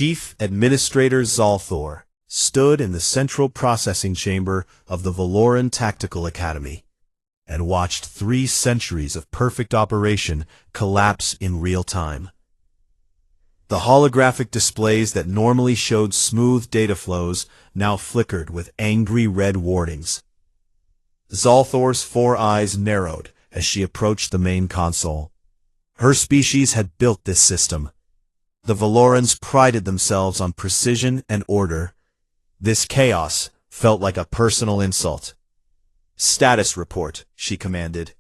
Chief Administrator Zalthor stood in the central processing chamber of the Valoran Tactical Academy and watched 3 centuries of perfect operation collapse in real time. The holographic displays that normally showed smooth data flows now flickered with angry red warnings. Zalthor's 4 eyes narrowed as she approached the main console. Her species had built this system. The Valorans prided themselves on precision and order. This chaos felt like a personal insult. "Status report," she commanded.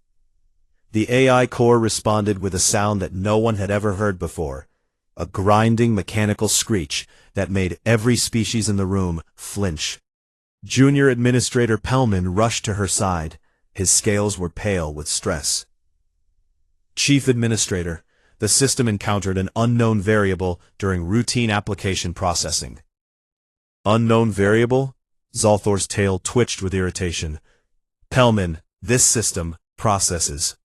The AI core responded with a sound that no one had ever heard before, a grinding mechanical screech that made every species in the room flinch. Junior Administrator Pellman rushed to her side. His scales were pale with stress. "Chief Administrator, the system encountered an unknown variable during routine application processing." "Unknown variable?" Zalthor's tail twitched with irritation. "Pellman, this system processes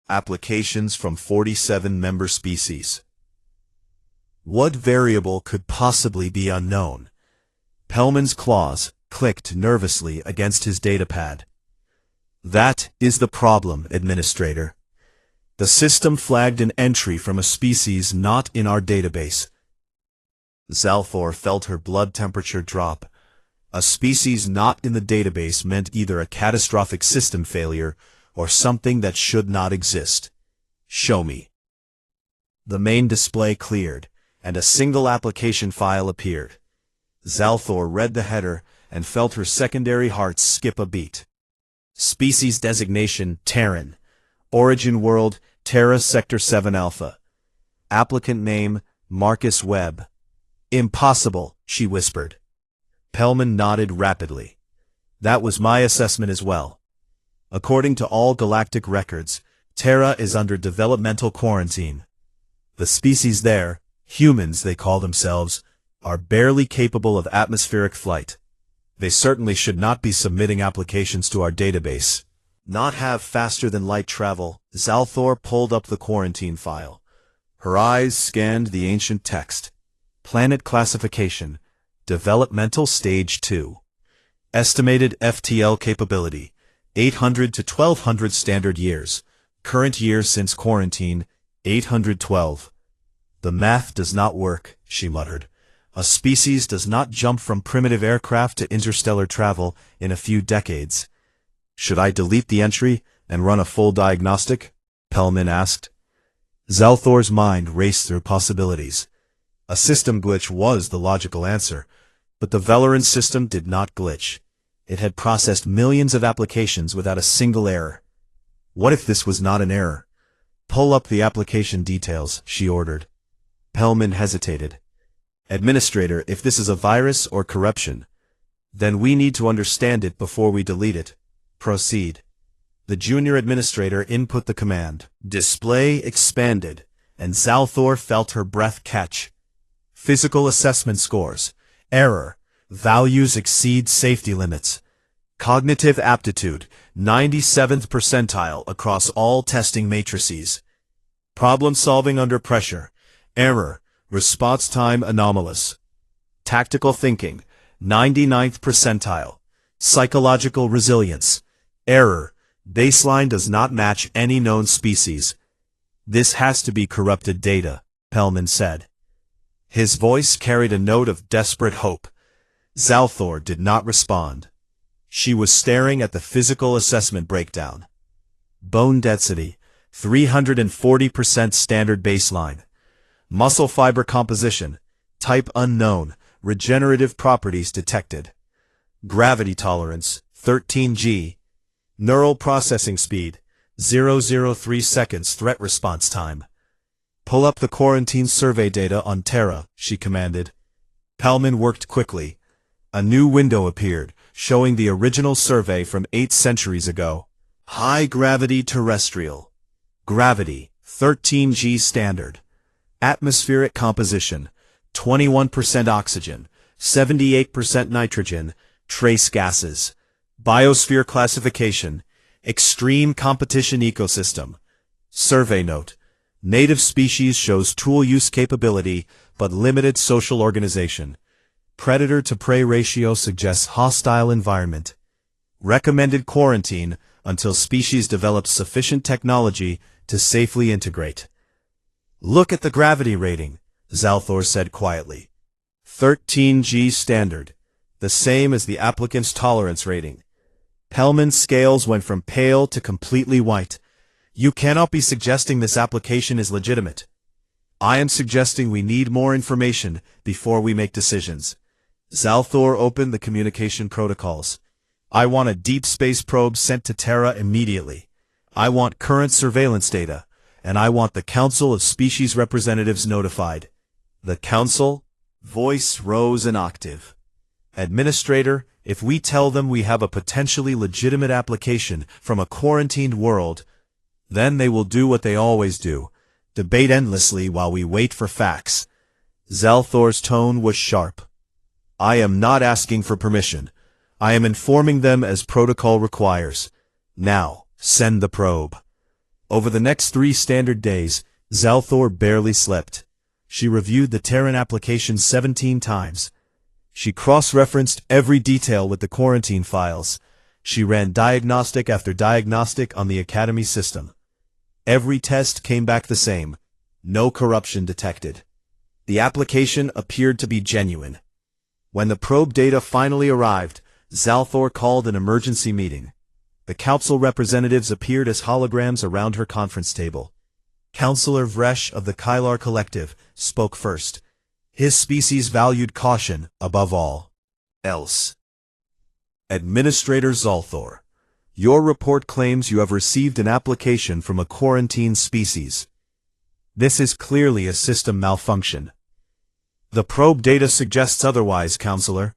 applications from 47 member species. What variable could possibly be unknown?" Pellman's claws clicked nervously against his datapad. "That is the problem, Administrator. The system flagged an entry from a species not in our database." Zalthor felt her blood temperature drop. A species not in the database meant either a catastrophic system failure or something that should not exist. "Show me." The main display cleared, and a single application file appeared. Zalthor read the header and felt her secondary heart skip a beat. Species designation Terran. Origin world Terra Sector 7 Alpha. Applicant name Marcus Webb. "Impossible," she whispered. Pellman nodded rapidly. "That was my assessment as well. According to all galactic records, Terra is under developmental quarantine. The species there, humans they call themselves, are barely capable of atmospheric flight. They certainly should not be submitting applications to our database. Not have faster-than-light travel." Zalthor pulled up the quarantine file. Her eyes scanned the ancient text. Planet classification, developmental stage 2. Estimated FTL capability, 800 to 1200 standard years. Current years since quarantine, 812. "The math does not work," she muttered. "A species does not jump from primitive aircraft to interstellar travel in a few decades." "Should I delete the entry and run a full diagnostic?" Pellman asked. Zalthor's mind raced through possibilities. A system glitch was the logical answer, but the Valoran system did not glitch. It had processed millions of applications without a single error. What if this was not an error? "Pull up the application details," she ordered. Pellman hesitated. "Administrator, if this is a virus or corruption, then we need to understand it before we delete it." "Proceed." The junior administrator input the command. Display expanded, and Zalthor felt her breath catch. Physical assessment scores. Error. Values exceed safety limits. Cognitive aptitude, 97th percentile across all testing matrices. Problem solving under pressure. Error. Response time anomalous. Tactical thinking, 99th percentile. Psychological resilience. Error. Baseline does not match any known species. "This has to be corrupted data," Pellman said. His voice carried a note of desperate hope. Zalthor did not respond. She was staring at the physical assessment breakdown. Bone density, 340% standard baseline. Muscle fiber composition, type unknown, regenerative properties detected. Gravity tolerance, 13G. Neural processing speed, 003 seconds threat response time. "Pull up the quarantine survey data on Terra," she commanded. Pellman worked quickly. A new window appeared, showing the original survey from 8 centuries ago. High gravity terrestrial. Gravity, 13G standard. Atmospheric composition, 21% oxygen, 78% nitrogen, trace gases. Biosphere classification, extreme competition ecosystem. Survey note, native species shows tool use capability but limited social organization. Predator-to-prey ratio suggests hostile environment. Recommended quarantine until species develops sufficient technology to safely integrate. Look at the gravity rating, Zalthor said quietly. 13G standard, the same as the applicant's tolerance rating. Pellman's scales went from pale to completely white. You cannot be suggesting this application is legitimate. I am suggesting we need more information before we make decisions. Zalthor opened the communication protocols. I want a deep space probe sent to Terra immediately. I want current surveillance data, and I want the Council of Species Representatives notified. The Council? Voice rose an octave. Administrator, if we tell them we have a potentially legitimate application from a quarantined world, then they will do what they always do, debate endlessly while we wait for facts. Zalthor's tone was sharp. I am not asking for permission. I am informing them as protocol requires. Now, send the probe. Over the next 3 standard days, Zalthor barely slept. She reviewed the Terran application 17 times. She cross-referenced every detail with the quarantine files. She ran diagnostic after diagnostic on the Academy system. Every test came back the same. No corruption detected. The application appeared to be genuine. When the probe data finally arrived, Zalthor called an emergency meeting. The council representatives appeared as holograms around her conference table. Councillor Vresh of the Kylar Collective spoke first. His species valued caution above all else. Administrator Zalthor, your report claims you have received an application from a quarantined species. This is clearly a system malfunction. The probe data suggests otherwise, Counselor.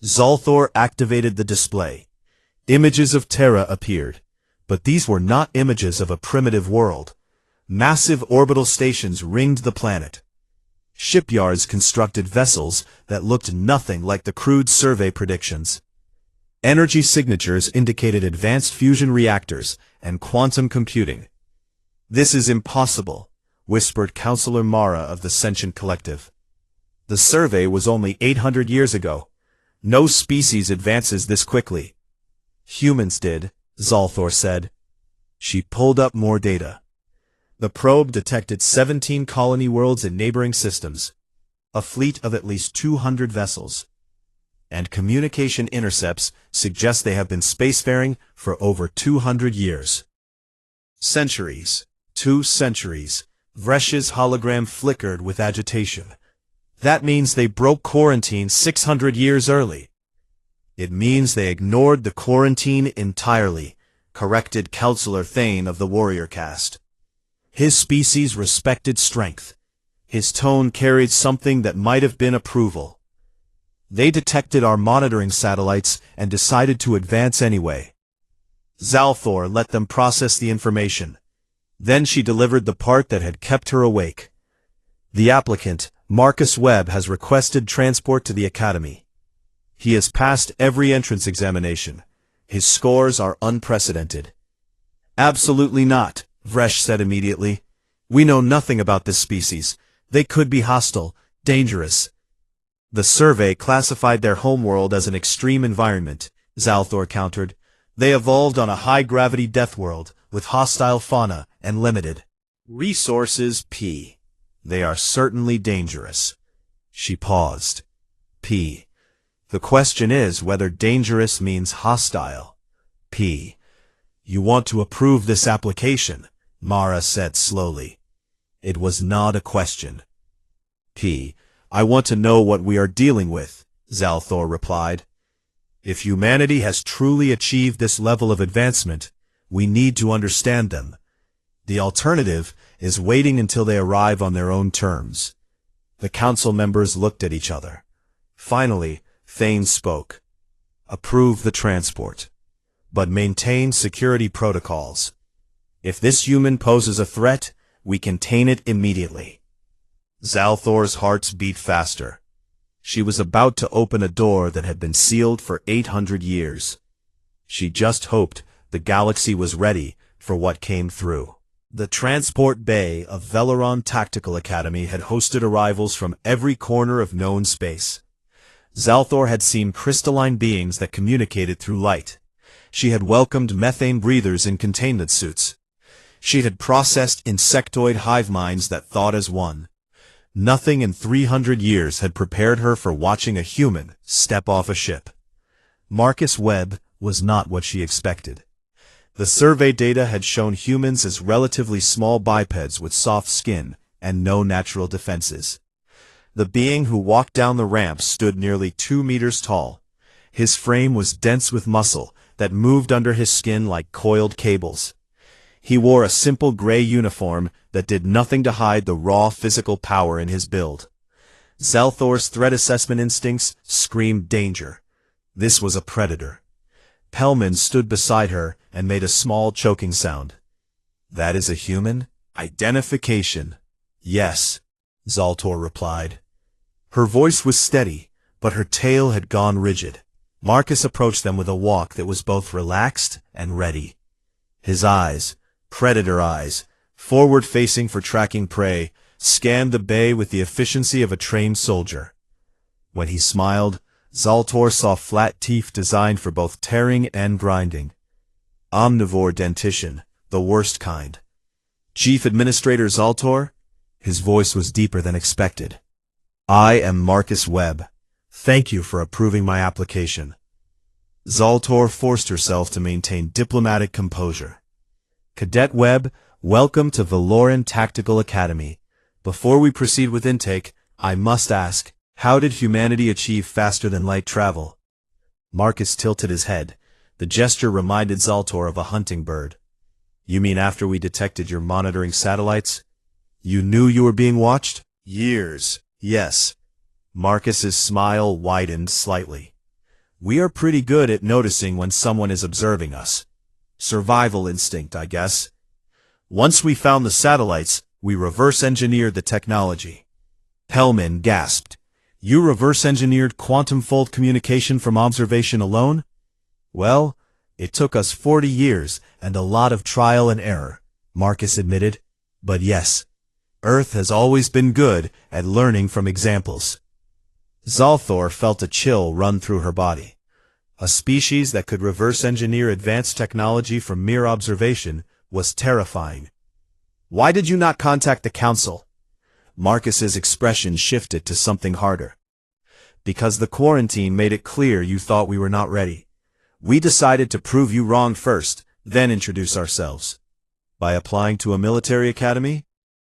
Zalthor activated the display. Images of Terra appeared, but these were not images of a primitive world. Massive orbital stations ringed the planet. Shipyards constructed vessels that looked nothing like the crude survey predictions. Energy signatures indicated advanced fusion reactors and quantum computing. This is impossible, whispered Counselor Mara of the Sentient Collective. The survey was only 800 years ago. No species advances this quickly. Humans did, Zalthor said. She pulled up more data. The probe detected 17 colony worlds in neighboring systems, a fleet of at least 200 vessels, and communication intercepts suggest they have been spacefaring for over 200 years. Centuries. 2 centuries. Vresh's hologram flickered with agitation. That means they broke quarantine 600 years early. It means they ignored the quarantine entirely, corrected Counselor Thane of the warrior caste. His species respected strength. His tone carried something that might have been approval. They detected our monitoring satellites and decided to advance anyway. Zalthor let them process the information. Then she delivered the part that had kept her awake. The applicant, Marcus Webb, has requested transport to the Academy. He has passed every entrance examination. His scores are unprecedented. Absolutely not, Vresh said immediately. We know nothing about this species. They could be hostile, dangerous. The survey classified their homeworld as an extreme environment, Zalthor countered. They evolved on a high-gravity death world, with hostile fauna and limited resources. P. They are certainly dangerous. She paused. P. The question is whether dangerous means hostile. P. You want to approve this application, Mara said slowly. It was not a question. P. I want to know what we are dealing with, Zalthor replied. If humanity has truly achieved this level of advancement, we need to understand them. The alternative is waiting until they arrive on their own terms. The council members looked at each other. Finally, Thane spoke. Approve the transport, but maintain security protocols. If this human poses a threat, we contain it immediately. Zalthor's heart beat faster. She was about to open a door that had been sealed for 800 years. She just hoped the galaxy was ready for what came through. The transport bay of Veleron Tactical Academy had hosted arrivals from every corner of known space. Zalthor had seen crystalline beings that communicated through light. She had welcomed methane breathers in containment suits. She had processed insectoid hive minds that thought as one. Nothing in 300 years had prepared her for watching a human step off a ship. Marcus Webb was not what she expected. The survey data had shown humans as relatively small bipeds with soft skin and no natural defenses. The being who walked down the ramp stood nearly 2 meters tall. His frame was dense with muscle that moved under his skin like coiled cables. He wore a simple gray uniform that did nothing to hide the raw physical power in his build. Zalthor's threat assessment instincts screamed danger. This was a predator. Pellman stood beside her and made a small choking sound. "That is a human? Identification." "Yes," Zalthor replied. Her voice was steady, but her tail had gone rigid. Marcus approached them with a walk that was both relaxed and ready. His eyes, predator eyes, forward-facing for tracking prey, scanned the bay with the efficiency of a trained soldier. When he smiled, Zalthor saw flat teeth designed for both tearing and grinding. Omnivore dentition, the worst kind. "Chief Administrator Zalthor?" His voice was deeper than expected. "I am Marcus Webb. Thank you for approving my application." Zalthor forced herself to maintain diplomatic composure. "Cadet Webb, welcome to Valoran Tactical Academy. Before we proceed with intake, I must ask, how did humanity achieve faster-than-light travel?" Marcus tilted his head. The gesture reminded Zalthor of a hunting bird. "You mean after we detected your monitoring satellites? You knew you were being watched?" "Years, yes." Marcus's smile widened slightly. "We are pretty good at noticing when someone is observing us. Survival instinct, I guess. Once we found the satellites, we reverse-engineered the technology." Pellman gasped. "You reverse-engineered quantum fold communication from observation alone?" "Well, it took us 40 years and a lot of trial and error," Marcus admitted. "But yes, Earth has always been good at learning from examples." Zalthor felt a chill run through her body. A species that could reverse-engineer advanced technology from mere observation was terrifying. "Why did you not contact the Council?" Marcus's expression shifted to something harder. "Because the quarantine made it clear you thought we were not ready. We decided to prove you wrong first, then introduce ourselves." "By applying to a military academy?"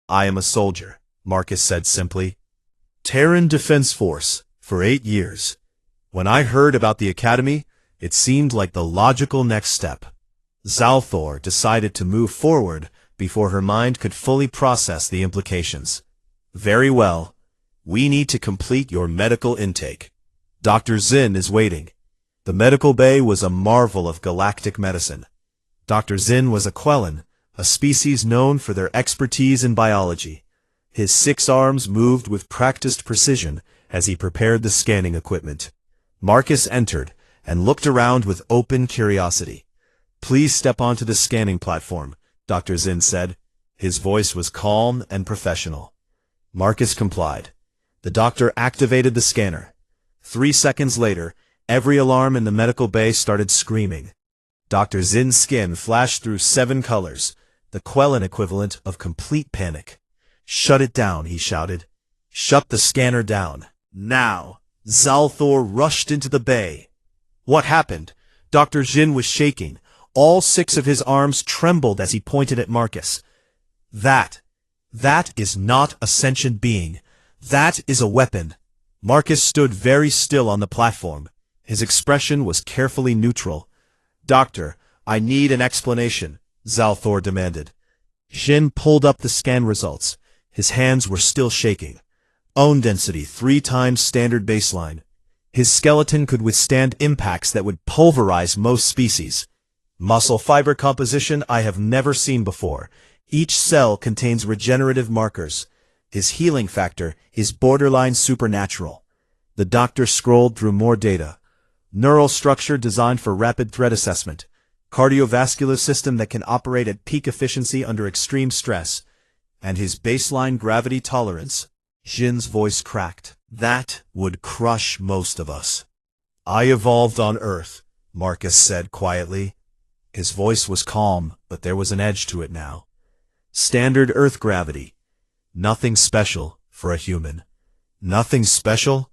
"I am a soldier," Marcus said simply. "Terran Defense Force, for 8 years. When I heard about the academy, it seemed like the logical next step." Zalthor decided to move forward before her mind could fully process the implications. "Very well. We need to complete your medical intake. Dr. Zinn is waiting." The medical bay was a marvel of galactic medicine. Dr. Zinn was a Quellan, a species known for their expertise in biology. His 6 arms moved with practiced precision as he prepared the scanning equipment. Marcus entered and looked around with open curiosity. "Please step onto the scanning platform," Dr. Zinn said. His voice was calm and professional. Marcus complied. The doctor activated the scanner. 3 seconds later, every alarm in the medical bay started screaming. Dr. Zinn's skin flashed through 7 colors, the Quellan equivalent of complete panic. "Shut it down," he shouted. "Shut the scanner down. Now!" Zalthor rushed into the bay. What happened? Dr. Zinn was shaking. All 6 of his arms trembled as he pointed at Marcus. That is not a sentient being. That is a weapon." Marcus stood very still on the platform. His expression was carefully neutral. "Doctor, I need an explanation," Zalthor demanded. Zinn pulled up the scan results. His hands were still shaking. Own density 3 times standard baseline. His skeleton could withstand impacts that would pulverize most species. Muscle fiber composition I have never seen before. Each cell contains regenerative markers. His healing factor is borderline supernatural. The doctor scrolled through more data. Neural structure designed for rapid threat assessment. cardiovascular system that can operate at peak efficiency under extreme stress, and his baseline gravity tolerance. Jin's voice cracked. That would crush most of us. I evolved on Earth, Marcus said quietly. His voice was calm, but there was an edge to it now. Standard Earth gravity. Nothing special for a human. Nothing special?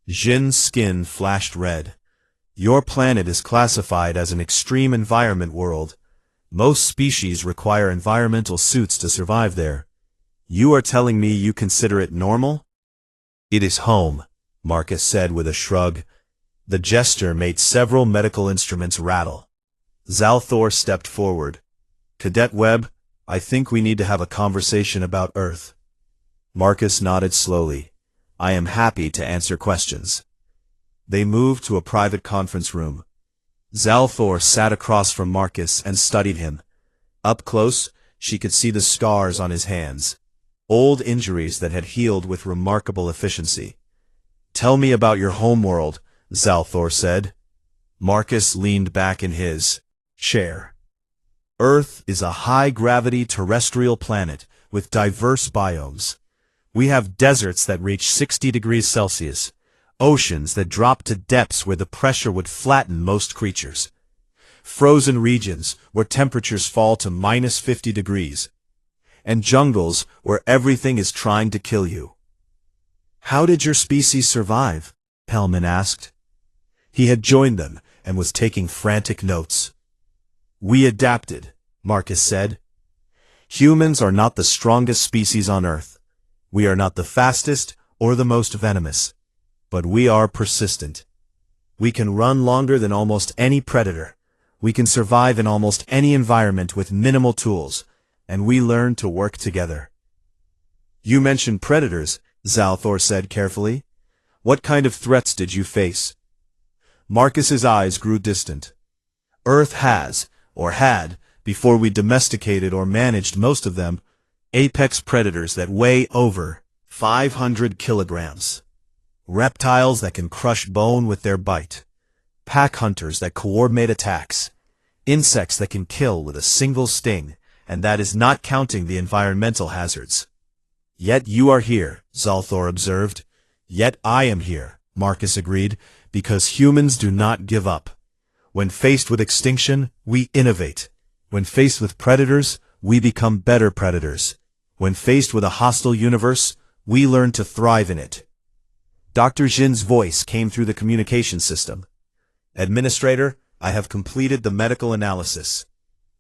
Jin's skin flashed red. Your planet is classified as an extreme environment world. Most species require environmental suits to survive there. You are telling me you consider it normal? It is home, Marcus said with a shrug. The gesture made several medical instruments rattle. Zalthor stepped forward. Cadet Webb, I think we need to have a conversation about Earth. Marcus nodded slowly. I am happy to answer questions. They moved to a private conference room. Zalthor sat across from Marcus and studied him. Up close, she could see the scars on his hands. Old injuries that had healed with remarkable efficiency. Tell me about your homeworld, Zalthor said. Marcus leaned back in his chair. Earth is a high-gravity terrestrial planet with diverse biomes. We have deserts that reach 60 degrees Celsius, oceans that drop to depths where the pressure would flatten most creatures, frozen regions where temperatures fall to minus 50 degrees, and jungles where everything is trying to kill you. How did your species survive? Pellman asked. He had joined them and was taking frantic notes. We adapted, Marcus said. Humans are not the strongest species on Earth. We are not the fastest or the most venomous. But we are persistent. We can run longer than almost any predator. We can survive in almost any environment with minimal tools, and we learn to work together. You mentioned predators, Zalthor said carefully. What kind of threats did you face? Marcus's eyes grew distant. Earth has, or had, before we domesticated or managed most of them, apex predators that weigh over 500 kilograms. Reptiles that can crush bone with their bite. Pack hunters that coordinate attacks. Insects that can kill with a single sting, and that is not counting the environmental hazards. Yet you are here, Zalthor observed. Yet I am here, Marcus agreed, because humans do not give up. When faced with extinction, we innovate. When faced with predators, we become better predators. When faced with a hostile universe, we learn to thrive in it. Dr. Jin's voice came through the communication system. Administrator, I have completed the medical analysis.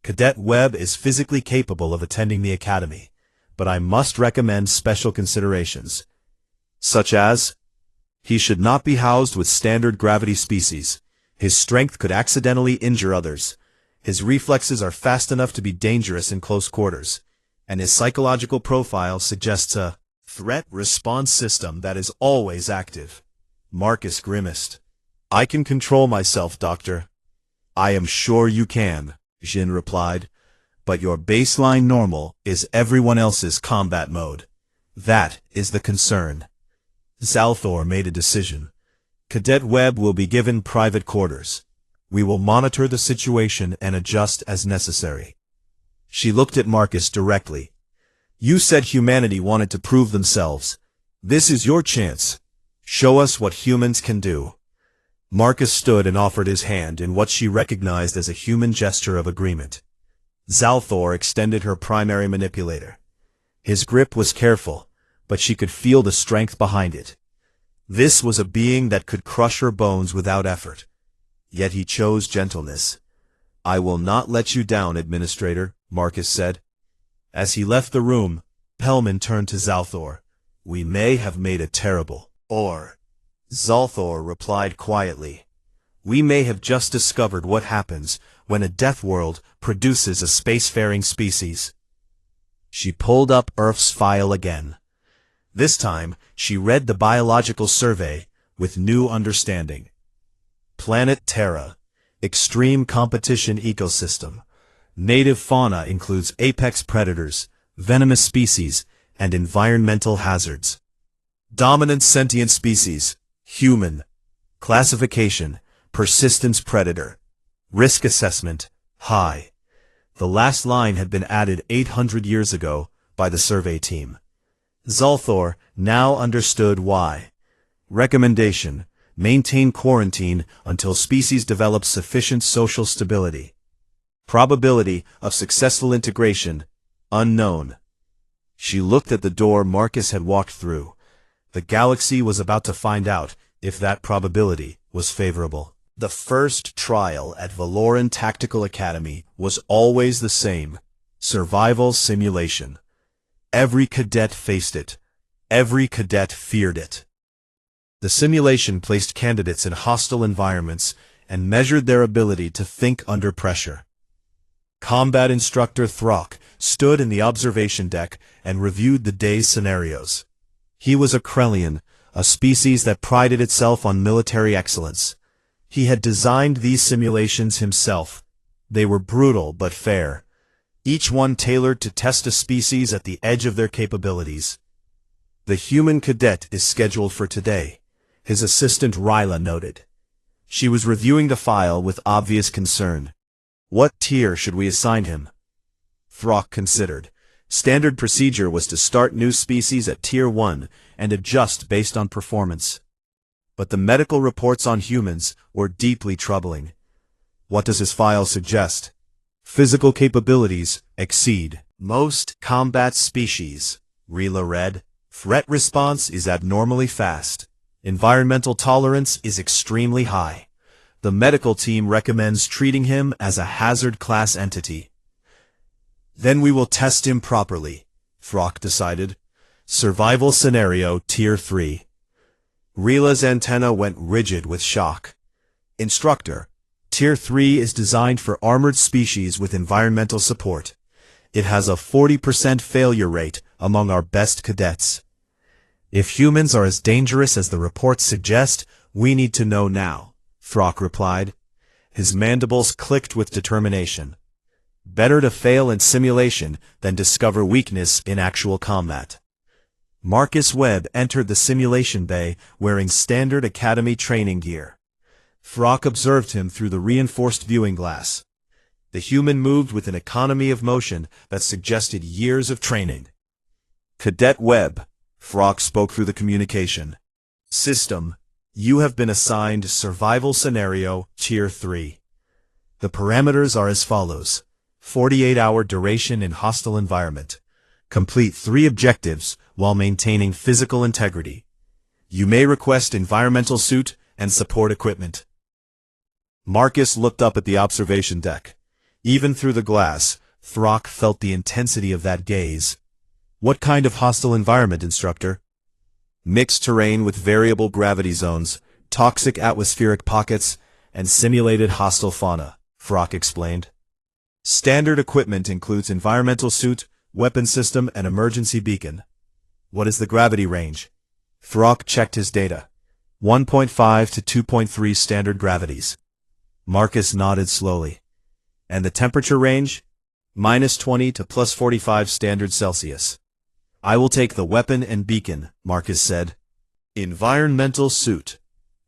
Cadet Webb is physically capable of attending the academy, but I must recommend special considerations. Such as, he should not be housed with standard gravity species. His strength could accidentally injure others. His reflexes are fast enough to be dangerous in close quarters, and his psychological profile suggests a threat response system that is always active. Marcus grimaced. I can control myself, Doctor. I am sure you can, Jin replied, but your baseline normal is everyone else's combat mode. That is the concern. Zalthor made a decision. Cadet Webb will be given private quarters. We will monitor the situation and adjust as necessary. She looked at Marcus directly. You said humanity wanted to prove themselves. This is your chance. Show us what humans can do. Marcus stood and offered his hand in what she recognized as a human gesture of agreement. Zalthor extended her primary manipulator. His grip was careful, but she could feel the strength behind it. This was a being that could crush her bones without effort. Yet he chose gentleness. I will not let you down, Administrator, Marcus said. As he left the room, Pellman turned to Zalthor. We may have made a terrible or Zalthor replied quietly. We may have just discovered what happens when a death world produces a spacefaring species. She pulled up Earth's file again. This time, she read the biological survey with new understanding. Planet Terra. Extreme competition ecosystem. Native fauna includes apex predators, venomous species, and environmental hazards. Dominant sentient species. Human. Classification. Persistence predator. Risk assessment. high. The last line had been added 800 years ago by the survey team. Zalthor now understood why. Recommendation: maintain quarantine until species develop sufficient social stability. Probability of successful integration: unknown. She looked at the door Marcus had walked through. The galaxy was about to find out if that probability was favorable. The first trial at Valoran Tactical Academy was always the same: survival simulation. Every cadet faced it. Every cadet feared it. The simulation placed candidates in hostile environments and measured their ability to think under pressure. Combat instructor Throck stood in the observation deck and reviewed the day's scenarios. He was a Krellian, a species that prided itself on military excellence. He had designed these simulations himself. They were brutal but fair, each one tailored to test a species at the edge of their capabilities. The human cadet is scheduled for today, his assistant Ryla noted. She was reviewing the file with obvious concern. What tier should we assign him? Throck considered. Standard procedure was to start new species at Tier 1 and adjust based on performance. But the medical reports on humans were deeply troubling. What does his file suggest? Physical capabilities exceed most combat species, Rila read. Threat response is abnormally fast. Environmental tolerance is extremely high. The medical team recommends treating him as a hazard class entity. Then we will test him properly, Throck decided. Survival scenario Tier 3. Rila's antenna went rigid with shock. Instructor: Tier 3 is designed for armored species with environmental support. It has a 40% failure rate among our best cadets. If humans are as dangerous as the reports suggest, we need to know now, Throck replied. His mandibles clicked with determination. Better to fail in simulation than discover weakness in actual combat. Marcus Webb entered the simulation bay wearing standard academy training gear. Throck observed him through the reinforced viewing glass. The human moved with an economy of motion that suggested years of training. Cadet Webb, Throck spoke through the communication. System: you have been assigned Survival Scenario Tier 3. The parameters are as follows: 48-hour duration in hostile environment. Complete 3 objectives while maintaining physical integrity. You may request environmental suit and support equipment. Marcus looked up at the observation deck. Even through the glass, Throck felt the intensity of that gaze. What kind of hostile environment, instructor? Mixed terrain with variable gravity zones, toxic atmospheric pockets, and simulated hostile fauna, Throck explained. Standard equipment includes environmental suit, weapon system, and emergency beacon. What is the gravity range? Throck checked his data. 1.5 to 2.3 standard gravities. Marcus nodded slowly. And the temperature range? -20 to +45 standard Celsius. I will take the weapon and beacon, Marcus said. Environmental suit.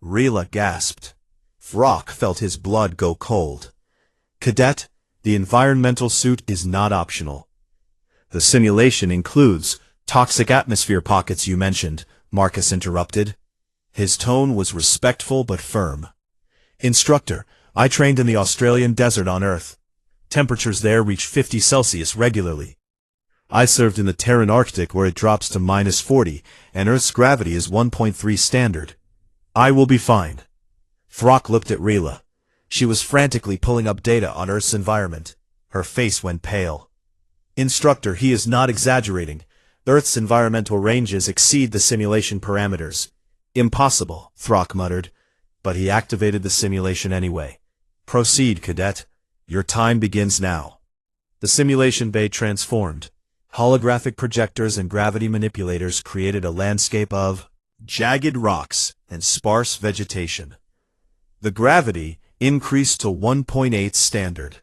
Rila gasped. Throck felt his blood go cold. Cadet, the environmental suit is not optional. The simulation includes toxic atmosphere pockets you mentioned, Marcus interrupted. His tone was respectful but firm. Instructor, I trained in the Australian desert on Earth. Temperatures there reach 50 Celsius regularly. I served in the Terran Arctic where it drops to -40, and Earth's gravity is 1.3 standard. I will be fine. Throck looked at Rila. She was frantically pulling up data on Earth's environment. Her face went pale. Instructor, he is not exaggerating. Earth's environmental ranges exceed the simulation parameters. Impossible, Throck muttered, but he activated the simulation anyway. Proceed, cadet. Your time begins now. The simulation bay transformed. Holographic projectors and gravity manipulators created a landscape of jagged rocks and sparse vegetation. The gravity increased to 1.8 standard.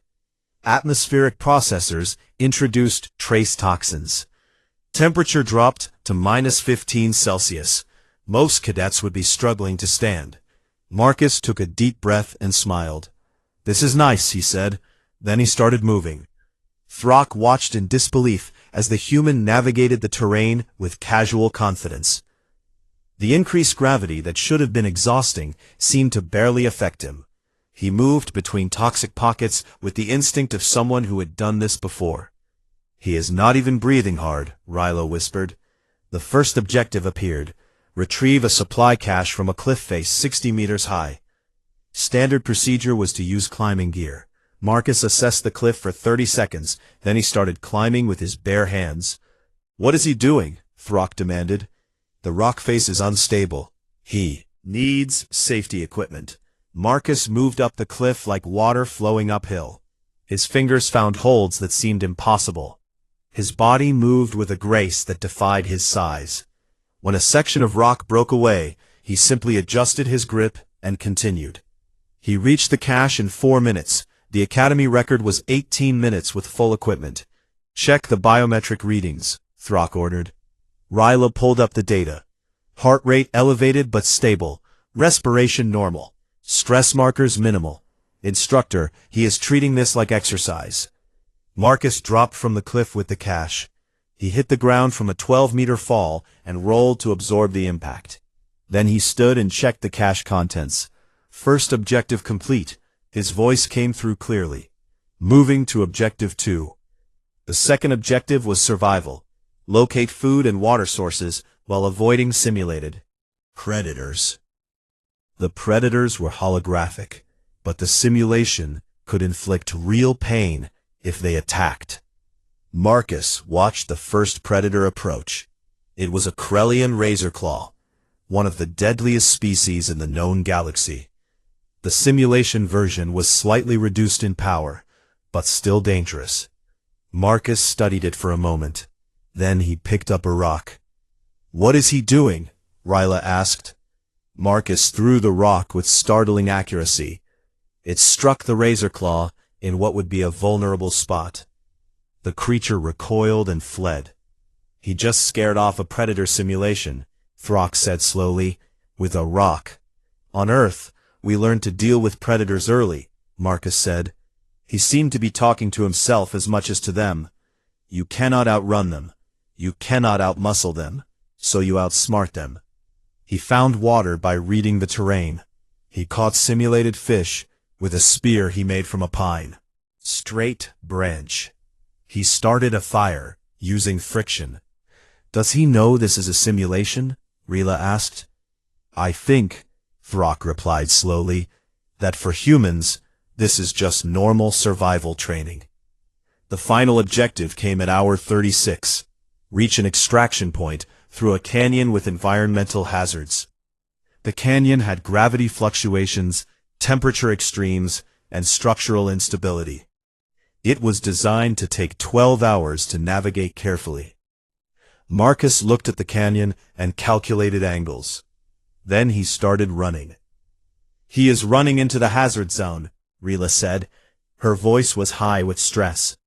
Atmospheric processors introduced trace toxins. Temperature dropped to -15 Celsius. Most cadets would be struggling to stand. Marcus took a deep breath and smiled. This is nice, he said. Then he started moving. Throck watched in disbelief as the human navigated the terrain with casual confidence. The increased gravity that should have been exhausting seemed to barely affect him. He moved between toxic pockets with the instinct of someone who had done this before. "He is not even breathing hard," Rilo whispered. The first objective appeared. Retrieve a supply cache from a cliff face 60 meters high. Standard procedure was to use climbing gear. Marcus assessed the cliff for 30 seconds, then he started climbing with his bare hands. "What is he doing?" Throck demanded. "The rock face is unstable. He needs safety equipment." Marcus moved up the cliff like water flowing uphill. His fingers found holds that seemed impossible. His body moved with a grace that defied his size. When a section of rock broke away, he simply adjusted his grip and continued. He reached the cache in 4 minutes. The Academy record was 18 minutes with full equipment. "Check the biometric readings," Throck ordered. Rilo pulled up the data. Heart rate elevated but stable. Respiration normal. Stress markers minimal. "Instructor, he is treating this like exercise." Marcus dropped from the cliff with the cache. He hit the ground from a 12-meter fall and rolled to absorb the impact. Then he stood and checked the cache contents. "First objective complete." His voice came through clearly. "Moving to objective 2. The second objective was survival. Locate food and water sources while avoiding simulated predators." The predators were holographic, but the simulation could inflict real pain if they attacked. Marcus watched the first predator approach. It was a Krellian razorclaw, one of the deadliest species in the known galaxy. The simulation version was slightly reduced in power, but still dangerous. Marcus studied it for a moment. Then he picked up a rock. "What is he doing?" Rilo asked. Marcus threw the rock with startling accuracy. It struck the razorclaw in what would be a vulnerable spot. The creature recoiled and fled. "He just scared off a predator simulation," Throck said slowly, "with a rock." "On Earth, we learned to deal with predators early," Marcus said. He seemed to be talking to himself as much as to them. "You cannot outrun them. You cannot outmuscle them, so you outsmart them." He found water by reading the terrain. He caught simulated fish with a spear he made from a pine. Straight branch. He started a fire, using friction. "Does he know this is a simulation?" Rila asked. "I think," Throck replied slowly, "that for humans, this is just normal survival training." The final objective came at hour 36. Reach an extraction point through a canyon with environmental hazards. The canyon had gravity fluctuations, temperature extremes, and structural instability. It was designed to take 12 hours to navigate carefully. Marcus looked at the canyon and calculated angles. Then he started running. "He is running into the hazard zone," Rila said. Her voice was high with stress.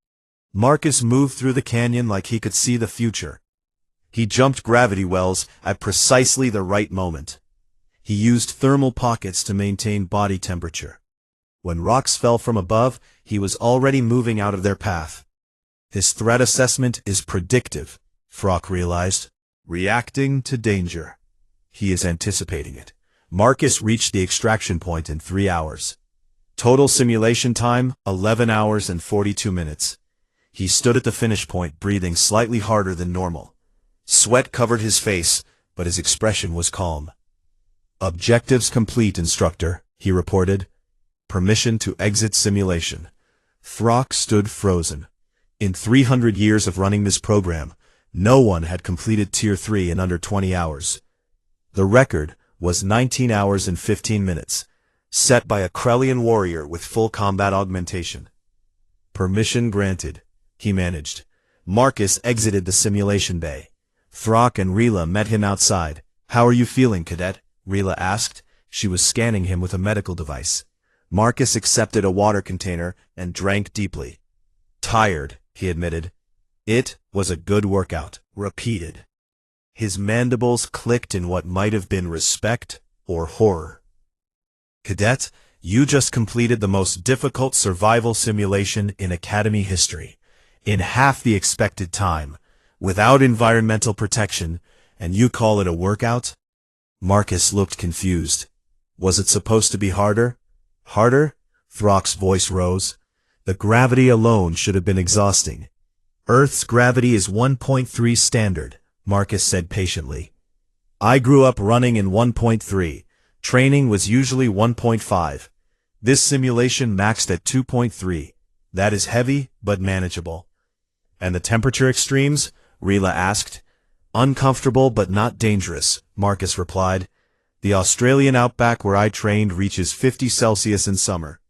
Marcus moved through the canyon like he could see the future. He jumped gravity wells at precisely the right moment. He used thermal pockets to maintain body temperature. When rocks fell from above, he was already moving out of their path. His threat assessment is predictive, Throck realized. Reacting to danger. He is anticipating it. Marcus reached the extraction point in 3 hours. Total simulation time, 11 hours and 42 minutes. He stood at the finish point, breathing slightly harder than normal. Sweat covered his face, but his expression was calm. "Objectives complete, instructor," he reported. "Permission to exit simulation." Throck stood frozen. In 300 years of running this program, no one had completed Tier 3 in under 20 hours. The record was 19 hours and 15 minutes, set by a Krellian warrior with full combat augmentation. "Permission granted," he managed. Marcus exited the simulation bay. Throck and Rila met him outside. "How are you feeling, cadet?" Rila asked. She was scanning him with a medical device. Marcus accepted a water container and drank deeply. "Tired," he admitted. "It was a good workout," repeated. His mandibles clicked in what might have been respect or horror. "Cadet, You just completed the most difficult survival simulation in Academy history, in half the expected time, without environmental protection, and you call it a workout? Marcus looked confused. Was it supposed to be harder? Harder? Throck's voice rose. The gravity alone should have been exhausting. Earth's gravity is 1.3 standard, Marcus said patiently. I grew up running in 1.3. Training was usually 1.5. This simulation maxed at 2.3. That is heavy, but manageable. And the temperature extremes? Rila asked. Uncomfortable but not dangerous, Marcus replied. The Australian outback where I trained reaches 50 Celsius in summer.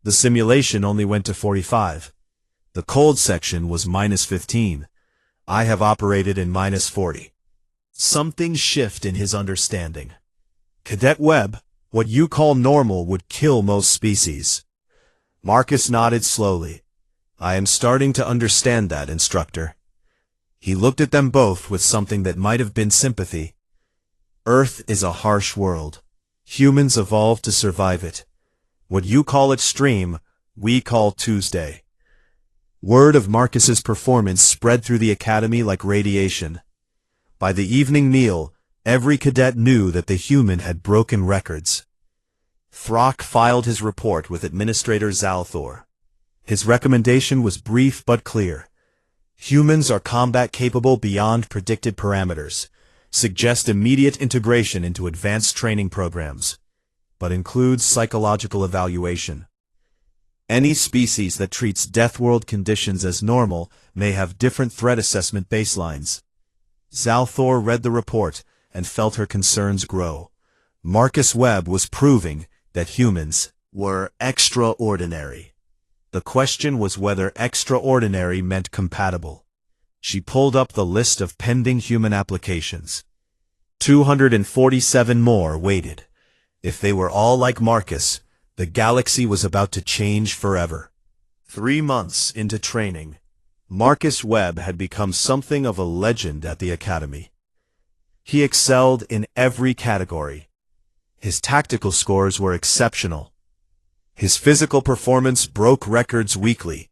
The simulation only went to 45. The cold section was -15. I have operated in -40. Something shift in his understanding. Cadet Webb, what you call normal would kill most species. Marcus nodded slowly. I am starting to understand that, instructor. He looked at them both with something that might have been sympathy. Earth is a harsh world. Humans evolved to survive it. What you call extreme, we call Tuesday. Word of Marcus's performance spread through the academy like radiation. By the evening meal, every cadet knew that the human had broken records. Throck filed his report with Administrator Zalthor. His recommendation was brief but clear. Humans are combat-capable beyond predicted parameters. Suggest immediate integration into advanced training programs, but includes psychological evaluation. Any species that treats death world conditions as normal may have different threat assessment baselines. Zalthor read the report and felt her concerns grow. Marcus Webb was proving that humans were extraordinary. The question was whether extraordinary meant compatible. She pulled up the list of pending human applications. 247 more waited. If they were all like Marcus, the galaxy was about to change forever. 3 months into training, Marcus Webb had become something of a legend at the Academy. He excelled in every category. His tactical scores were exceptional. His physical performance broke records weekly.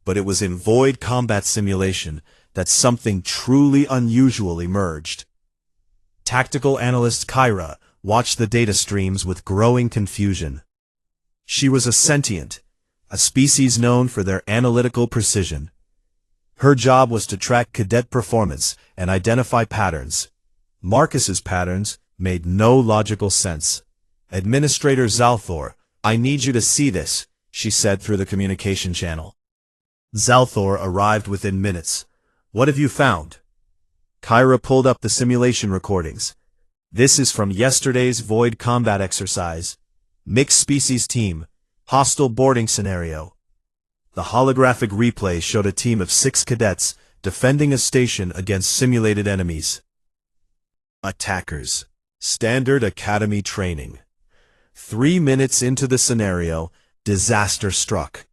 But it was in void combat simulation that something truly unusual emerged. Tactical analyst Kyra watched the data streams with growing confusion. She was a sentient, a species known for their analytical precision. Her job was to track cadet performance and identify patterns. Marcus's patterns made no logical sense. Administrator Zalthor, I need you to see this, she said through the communication channel. Zalthor arrived within minutes. What have you found? Kyra pulled up the simulation recordings. This is from yesterday's void combat exercise. Mixed species team. Hostile boarding scenario. The holographic replay showed a team of 6 cadets defending a station against simulated enemies. Attackers. Standard Academy training. 3 minutes into the scenario, disaster struck.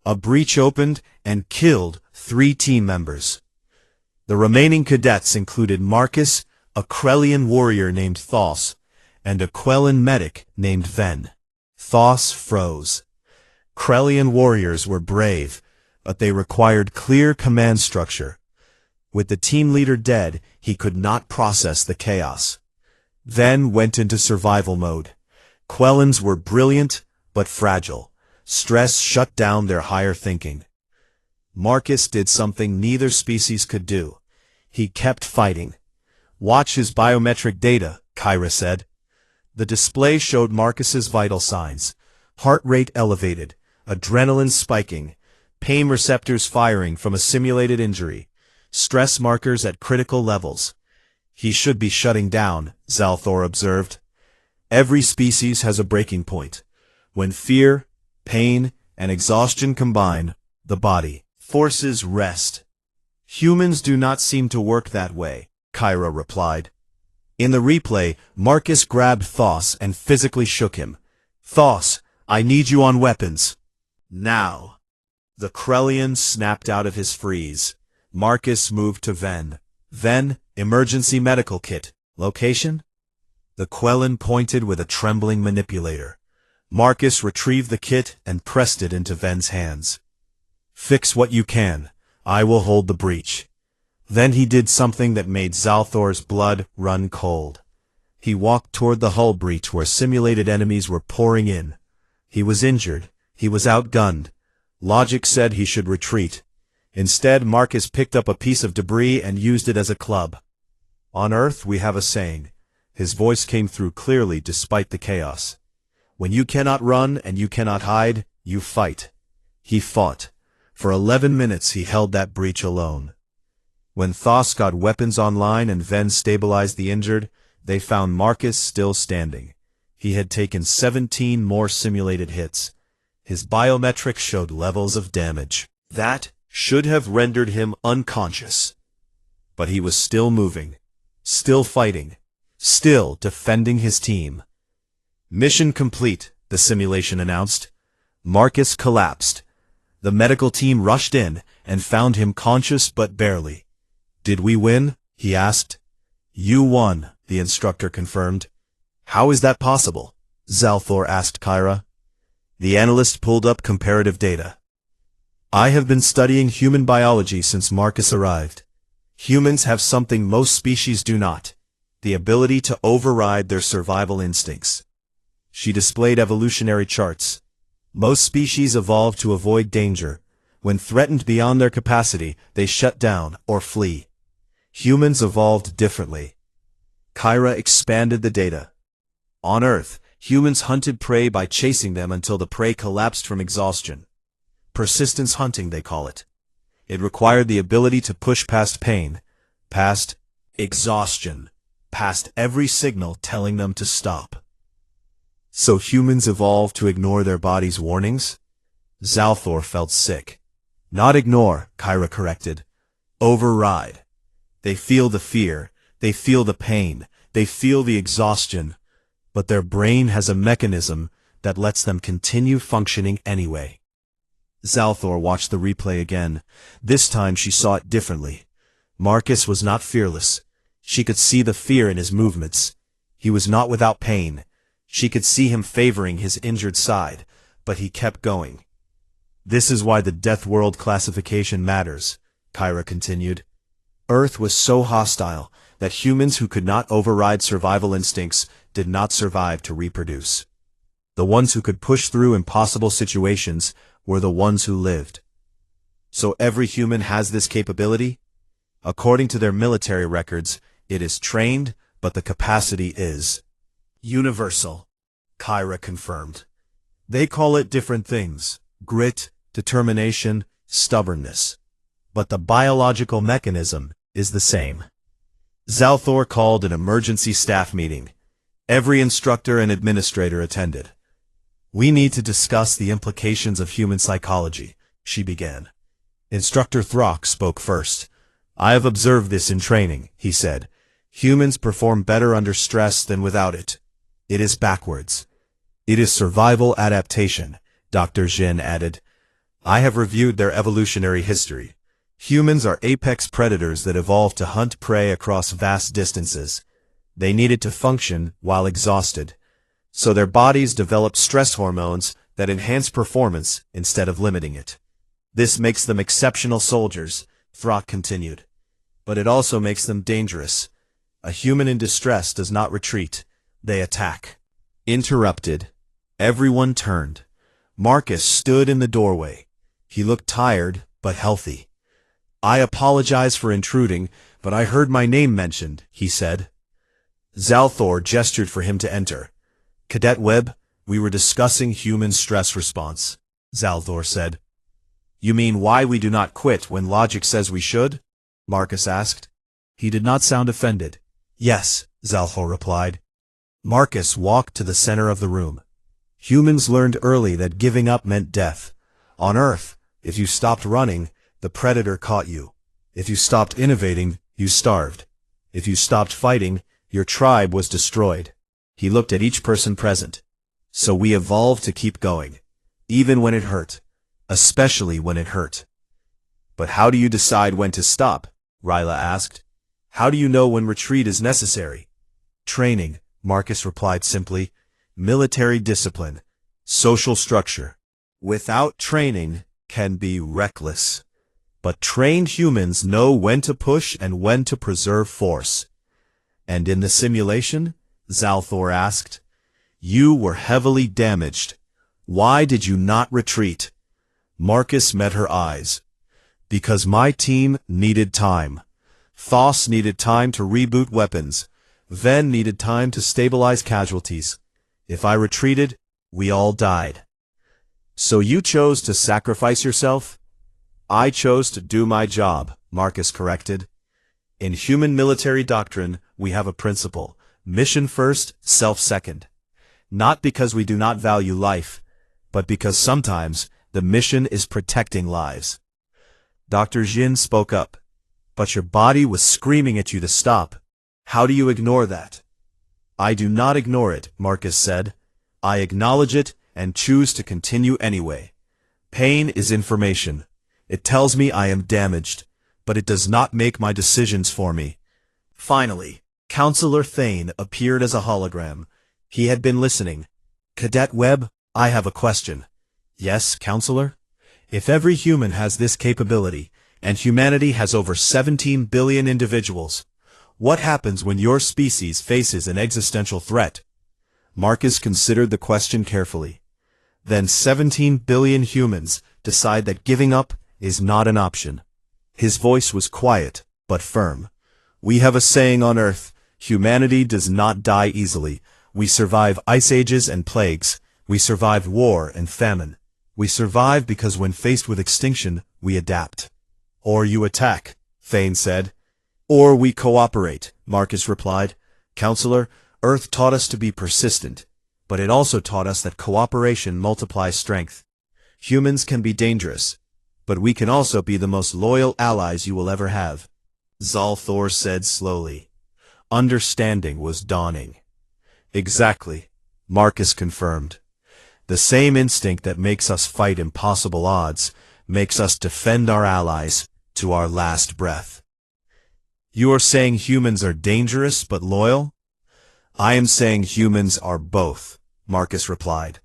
A breach opened and killed 3 team members. The remaining cadets included Marcus, a Krellian warrior named Thos, and a Quellan medic named Ven. Thos froze. Krellian warriors were brave, but they required clear command structure. With the team leader dead, he could not process the chaos. Ven went into survival mode. Quellans were brilliant, but fragile. Stress shut down their higher thinking. Marcus did something neither species could do. He kept fighting. Watch his biometric data, Kyra said. The display showed Marcus's vital signs. Heart rate elevated, adrenaline spiking, pain receptors firing from a simulated injury, stress markers at critical levels. He should be shutting down, Zalthor observed. Every species has a breaking point. When fear, pain, and exhaustion combine, the body forces rest. Humans do not seem to work that way, Kyra replied. In the replay, Marcus grabbed Thos and physically shook him. Thos, I need you on weapons. Now. The Krellian snapped out of his freeze. Marcus moved to Ven. Ven, emergency medical kit. Location? The Quellan pointed with a trembling manipulator. Marcus retrieved the kit and pressed it into Ven's hands. "Fix what you can. I will hold the breach." Then he did something that made Zalthor's blood run cold. He walked toward the hull breach where simulated enemies were pouring in. He was injured. He was outgunned. Logic said he should retreat. Instead, Marcus picked up a piece of debris and used it as a club. "On Earth, we have a saying." His voice came through clearly despite the chaos. "When you cannot run and you cannot hide, you fight." He fought. For 11 minutes he held that breach alone. When Thos got weapons online and Ven stabilized the injured, they found Marcus still standing. He had taken 17 more simulated hits. His biometrics showed levels of damage. That should have rendered him unconscious. But he was still moving, still fighting, still defending his team. "Mission complete," the simulation announced. Marcus collapsed. The medical team rushed in and found him conscious but barely. "Did we win?" he asked. "You won," the instructor confirmed. "How is that possible?" Zalthor asked Kyra. The analyst pulled up comparative data. "I have been studying human biology since Marcus arrived. Humans have something most species do not: the ability to override their survival instincts." She displayed evolutionary charts. Most species evolve to avoid danger. When threatened beyond their capacity, they shut down or flee. Humans evolved differently. Kyra expanded the data. On Earth, humans hunted prey by chasing them until the prey collapsed from exhaustion. Persistence hunting, they call it. It required the ability to push past pain, past exhaustion, past every signal telling them to stop. So humans evolved to ignore their body's warnings? Zalthor felt sick. "Not ignore," Kyra corrected. "Override. They feel the fear, they feel the pain, they feel the exhaustion, but their brain has a mechanism that lets them continue functioning anyway." Zalthor watched the replay again. This time she saw it differently. Marcus was not fearless. She could see the fear in his movements. He was not without pain. She could see him favoring his injured side, but he kept going. "This is why the Death World classification matters," Kyra continued. "Earth was so hostile that humans who could not override survival instincts did not survive to reproduce. The ones who could push through impossible situations were the ones who lived. So every human has this capability? According to their military records, it is trained, but the capacity is universal," Kyra confirmed. "They call it different things: grit, determination, stubbornness. But the biological mechanism is the same." Zalthor called an emergency staff meeting. Every instructor and administrator attended. "We need to discuss the implications of human psychology," she began. Instructor Throck spoke first. "I have observed this in training," he said. "Humans perform better under stress than without it. It is backwards." "It is survival adaptation," Dr. Jin added. "I have reviewed their evolutionary history. Humans are apex predators that evolved to hunt prey across vast distances. They needed to function while exhausted. So their bodies developed stress hormones that enhance performance instead of limiting it. This makes them exceptional soldiers," Throck continued. "But it also makes them dangerous. A human in distress does not retreat. They attack." Interrupted. Everyone turned. Marcus stood in the doorway. He looked tired, but healthy. "I apologize for intruding, but I heard my name mentioned," he said. Zalthor gestured for him to enter. "Cadet Webb, we were discussing human stress response," Zalthor said. "You mean why we do not quit when logic says we should?" Marcus asked. He did not sound offended. "Yes," Zalthor replied. Marcus walked to the center of the room. "Humans learned early that giving up meant death. On Earth, if you stopped running, the predator caught you. If you stopped innovating, you starved. If you stopped fighting, your tribe was destroyed." He looked at each person present. "So we evolved to keep going, even when it hurt, especially when it hurt." "But how do you decide when to stop?" Ryla asked. "How do you know when retreat is necessary?" "Training," Marcus replied simply. "Military discipline. Social structure. Without training can be reckless. But trained humans know when to push and when to preserve force. And in the simulation, Zalthor asked, you were heavily damaged. Why did you not retreat? Marcus met her eyes. Because my team needed time. Thos needed time to reboot weapons. Ven needed time to stabilize casualties. If I retreated, we all died. So you chose to sacrifice yourself? I chose to do my job, Marcus corrected. In human military doctrine, we have a principle: mission first, self second. Not because we do not value life, but because sometimes the mission is protecting lives. Dr. Jin spoke up. But your body was screaming at you to stop. How do you ignore that? I do not ignore it, Marcus said. I acknowledge it and choose to continue anyway. Pain is information. It tells me I am damaged, but it does not make my decisions for me. Finally, Counselor Thane appeared as a hologram. He had been listening. Cadet Webb, I have a question. Yes, Counselor? If every human has this capability, and humanity has over 17 billion individuals, what happens when your species faces an existential threat? Marcus considered the question carefully. Then 17 billion humans decide that giving up is not an option. His voice was quiet, but firm. We have a saying on Earth: humanity does not die easily. We survive ice ages and plagues. We survive war and famine. We survive because when faced with extinction, we adapt. Or you attack, Thane said. Or we cooperate, Marcus replied. Counselor, Earth taught us to be persistent, but it also taught us that cooperation multiplies strength. Humans can be dangerous, but we can also be the most loyal allies you will ever have. Zalthor said slowly. Understanding was dawning. Exactly, Marcus confirmed. The same instinct that makes us fight impossible odds makes us defend our allies to our last breath. You are saying humans are dangerous but loyal? I am saying humans are both, Marcus replied.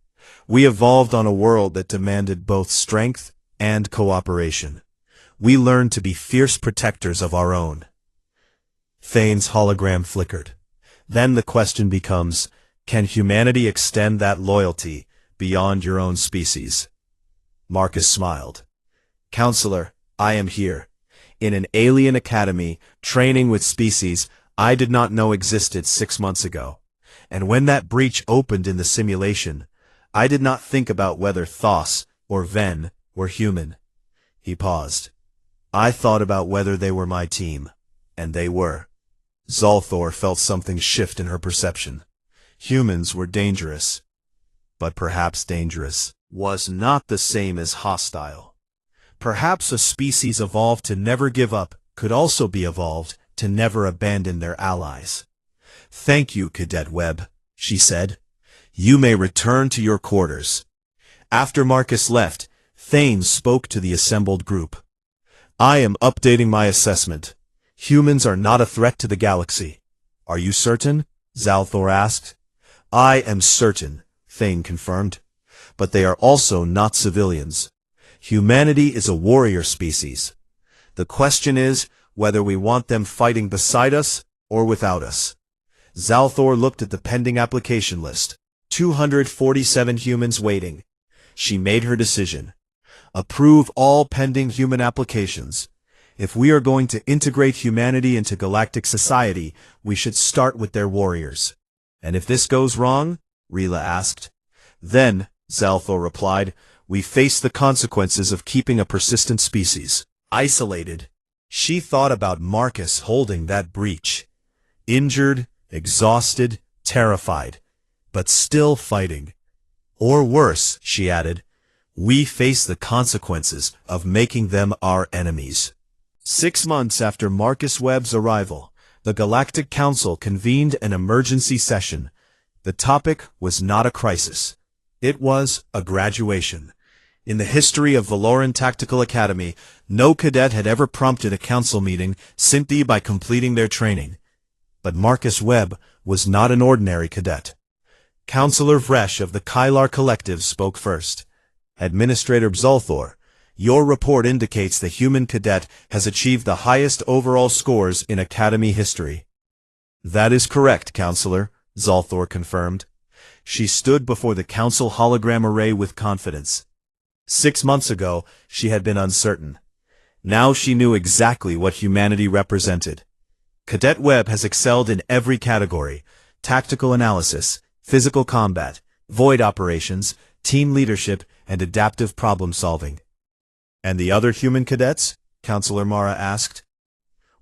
We evolved on a world that demanded both strength and cooperation. We learned to be fierce protectors of our own. Thane's hologram flickered. Then the question becomes, can humanity extend that loyalty beyond your own species? Marcus smiled. Counselor, I am here. In an alien academy, training with species I did not know existed 6 months ago. And when that breach opened in the simulation, I did not think about whether Thos or Ven were human. He paused. I thought about whether they were my team, and they were. Zalthor felt something shift in her perception. Humans were dangerous, but perhaps dangerous was not the same as hostile. Perhaps a species evolved to never give up could also be evolved to never abandon their allies. Thank you, Cadet Webb, she said. You may return to your quarters. After Marcus left, Thane spoke to the assembled group. I am updating my assessment. Humans are not a threat to the galaxy. Are you certain? Zalthor asked. I am certain, Thane confirmed. But they are also not civilians. Humanity is a warrior species. The question is whether we want them fighting beside us or without us. Zalthor looked at the pending application list. 247 humans waiting. She made her decision. Approve all pending human applications. If we are going to integrate humanity into galactic society, we should start with their warriors. And if this goes wrong? Rila asked. Then, Zalthor replied, we face the consequences of keeping a persistent species isolated. She thought about Marcus holding that breach. Injured, exhausted, terrified, but still fighting. Or worse, she added, we face the consequences of making them our enemies. 6 months after Marcus Webb's arrival, the Galactic Council convened an emergency session. The topic was not a crisis. It was a graduation. In the history of Valoran Tactical Academy, no cadet had ever prompted a council meeting simply by completing their training. But Marcus Webb was not an ordinary cadet. Counselor Vresh of the Kylar Collective spoke first. Administrator Zolthor, your report indicates the human cadet has achieved the highest overall scores in Academy history. That is correct, Counselor, Zolthor confirmed. She stood before the Council hologram array with confidence. 6 months ago, she had been uncertain. Now she knew exactly what humanity represented. Cadet Webb has excelled in every category: tactical analysis, physical combat, void operations, team leadership, and adaptive problem-solving. And the other human cadets? Counselor Mara asked.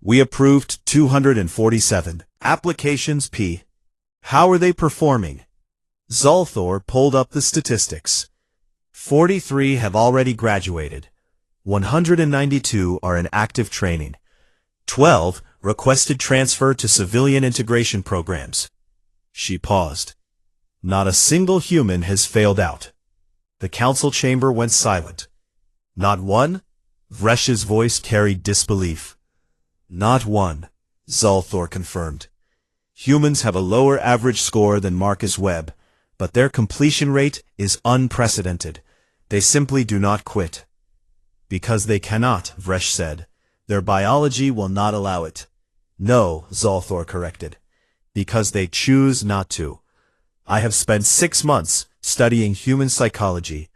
We approved 247 applications P. How are they performing? Zolthor pulled up the statistics. 43 have already graduated. 192 are in active training. 12 requested transfer to civilian integration programs. She paused. Not a single human has failed out. The council chamber went silent. Not one? Vresh's voice carried disbelief. Not one, Zolthor confirmed. Humans have a lower average score than Marcus Webb, but their completion rate is unprecedented. They simply do not quit. Because they cannot, Vresh said. Their biology will not allow it. No, Zolthor corrected. Because they choose not to. I have spent 6 months studying human psychology.